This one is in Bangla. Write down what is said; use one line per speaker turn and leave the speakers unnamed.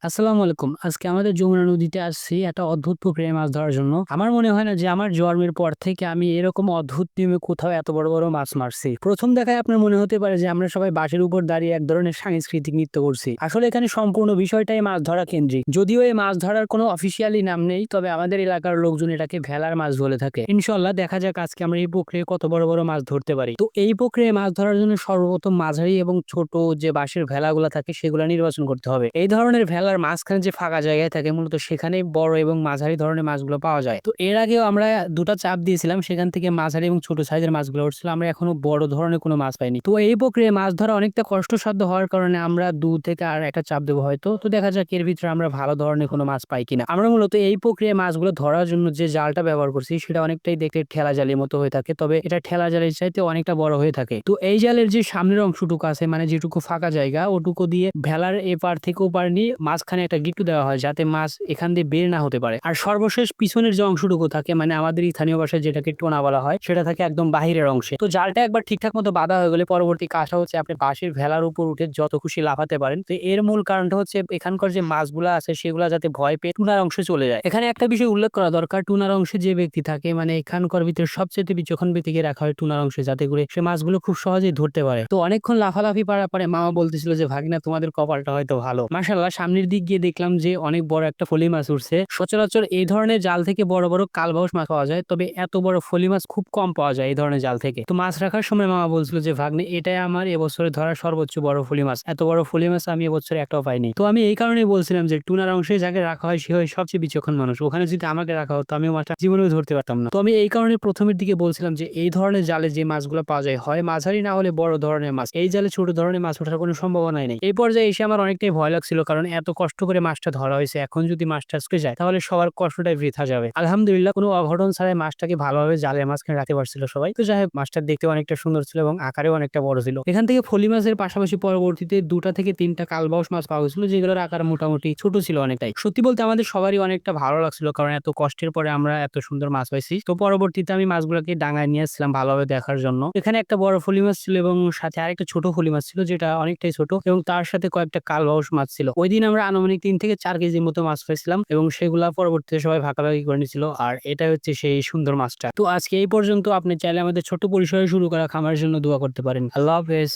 আসসালামু আলাইকুম। আজকে আমাদের যমুনা নদীতে আসছি একটা অদ্ভুত প্রক্রিয়ায় মাছ ধরার জন্য। আমার মনে হয় না যে আমার জন্মের পর থেকে আমি এরকম অদ্ভুত নিয়মে কোথাও এত বড়, বড় মাছ মারছি। ১ম দেখায় আপনার মনে হতে পারে যে আমরা সবাই বাঁশের উপর দাঁড়িয়ে এক ধরনের সাংস্কৃতিক নৃত্য করছি। আসলে এখানে সম্পূর্ণ বিষয়টাই মাছ ধরা কেন্দ্রিক। যদিও এই মাছ ধরার কোনো অফিসিয়ালি নাম নেই, তবে আমাদের এলাকার লোকজন এটাকে ভেলার মাছ বলে থাকে। ইনশাআল্লাহ দেখা যাক আজকে আমরা এই প্রক্রিয়ায় কত বড়, বড় মাছ ধরতে পারি। তো এই প্রক্রিয়ায় মাছ ধরার জন্য সর্বপ্রথম মাঝারি এবং ছোট যে বাঁশের ভেলাগুলা থাকে সেগুলা নির্বাচন করতে হবে। এই ধরনের ভেলার মাঝখানে যে ফাঁকা জায়গায় থাকে মূলত সেখানেই বড় এবং মাঝারি ধরনের মাছগুলো পাওয়া যায়। তো এর আগেও আমরা ২ টা চাপ দিয়েছিলাম, সেখান থেকে মাঝারি এবং ছোট সাইজের মাছগুলো উঠছিল। আমরা এখনো বড় ধরনের কোনো মাছ পাইনি। তো এই প্রক্রিয়ায় মাছ ধরা অনেকটা কষ্টসাধ্য হওয়ার কারণে আমরা ২ থেকে আর ১ টা চাপ দেবো হয়তো। তো দেখা যাক এর ভিতরে আমরা ভালো ধরনের কোনো মাছ পাই কিনা। আমরা মূলত এই প্রক্রিয়ায় মাছগুলো ধরার জন্য যে জালটা ব্যবহার করছি সেটা অনেকটাই দেখতে ঠেলা জালের মতো হয়ে থাকে। তবে এটা ঠেলা জালের চাইতে অনেকটা বড় হয়ে থাকে। তো এই জালের যে সামনের অংশটুকু আছে মানে যেটুকু ফাঁকা জায়গা ওটুকু দিয়ে ভেলার এপার থেকে ওপার নিয়ে মাঝখানে একটা গিট্টু দেওয়া হয় যাতে মাছ এখান দিয়ে বের না হতে পারে। আর সর্বশেষ পিছনের যে অংশটুকু থাকে মানে আমাদের স্থানীয় ভাষায় যেটাকে টোনা বলা হয় সেটা থাকে একদম বাহিরের অংশে। তো জালটা একবার ঠিকঠাক মতো বাঁধা হয়ে গেলে পরবর্তী কাজটা হচ্ছে আপনি বাঁশের ভেলার উপর উঠে যত খুশি লাফাতে পারেন। তো এর মূল কারণটা হচ্ছে এখানকার যে মাছগুলা আছে সেগুলা যাতে ভয় পেয়ে টুনার অংশে চলে যায়। এখানে একটা বিষয় উল্লেখ করা দরকার, টুনার অংশে যে ব্যক্তি থাকে মানে এখানকার ভিতরে সবচেয়ে বিচক্ষণ ব্যক্তিকে রাখা হয় টুনার অংশে যাতে করে সে মাছগুলো খুব সহজেই ধরতে পারে। তো অনেকক্ষণ লাফালাফি পারার পরে মামা বলতেছিল যে ভাগিনা তোমাদের কপালটা হয়তো ভালো। মাশাআল্লাহ সামনের দিক গিয়ে দেখলাম যে অনেক বড় একটা ফলি মাছ উঠছে। সচরাচর এই ধরনের জাল থেকে বড় বড় কালবাউস মাছ পাওয়া যায়, তবে এত বড় ফলি মাছ খুব কম পাওয়া যায় এই ধরনের জাল থেকে। তো মাছ রাখার সময় মামা বলছিল যে ভাগ্নে এটাই আমার এবছরে ধরা সর্বোচ্চ বড় ফলি মাছ। এত বড় ফলি মাছ আমি এবছরে একটাও পাইনি। তো আমি এই কারণেই বলছিলাম যে টুনার অংশে যাকে রাখা হয় সে হয় সবচেয়ে বিচক্ষণ মানুষ। ওখানে যদি আমাকে রাখা হতো আমি মাছটা জীবনেও ধরতে পারতাম না। তো আমি এই কারণে প্রথমের দিকে বলছিলাম যে এই ধরনের জালে যে মাছগুলো পাওয়া যায় হয় মাঝারি না হলে বড় ধরনের মাছ। এই জালে ছোট ধরনের মাছ ওঠার কোনো সম্ভাবনাই নেই। এই পর্যায়ে এসে আমার অনেকটাই ভয় লাগছিল, কারণ এত কষ্ট করে মাছটা ধরা হয়েছে, এখন যদি মাছটা আজকে যায় তাহলে সবার কষ্টটাই বৃথা যাবে। আলহামদুলিল্লাহ কোনো অঘটন ছাড়াই মাছটাকে ভালোভাবে জালের মাঝখানে রাখতে পারছিল সবাই। তো যাই হোক মাছটা দেখতে অনেকটা সুন্দর ছিল এবং আকারেও অনেকটা বড় ছিল। এখান থেকে ফলি মাছের পাশাপাশি পরবর্তীতে ২টা থেকে ৩টা কালবাউস মাছ পাওয়া গেছিল যেগুলোর আকার মোটামুটি ছোট ছিল অনেকটাই। সত্যি বলতে আমাদের সবারই অনেকটা ভালো লাগছিল, কারণ এত কষ্টের পরে আমরা এত সুন্দর মাছ পাইছি। তো পরবর্তীতে আমি মাছগুলোকে ডাঙায় নিয়ে আসছিলাম ভালোভাবে দেখার জন্য। এখানে একটা বড় ফলি মাছ ছিল এবং সাথে আরেকটা ছোট ফলি মাছ ছিল যেটা অনেকটাই ছোট, এবং তার সাথে কয়েকটা কালবাউস মাছ ছিল। ওইদিন আমরা আনুমানিক ৩ থেকে ৪ কেজির মতো মাছ পাইছিলাম এবং সেগুলা পরবর্তীতে সবাই ভাগাভাগি করে নিছিল। আর এটা হচ্ছে সেই সুন্দর মাছটা। তো আজকে এই পর্যন্ত। আপনি চাইলে আমাদের ছোট পরিসরে শুরু করা খামারের জন্য দোয়া করতে পারেন। আল্লাহ হাফেজ।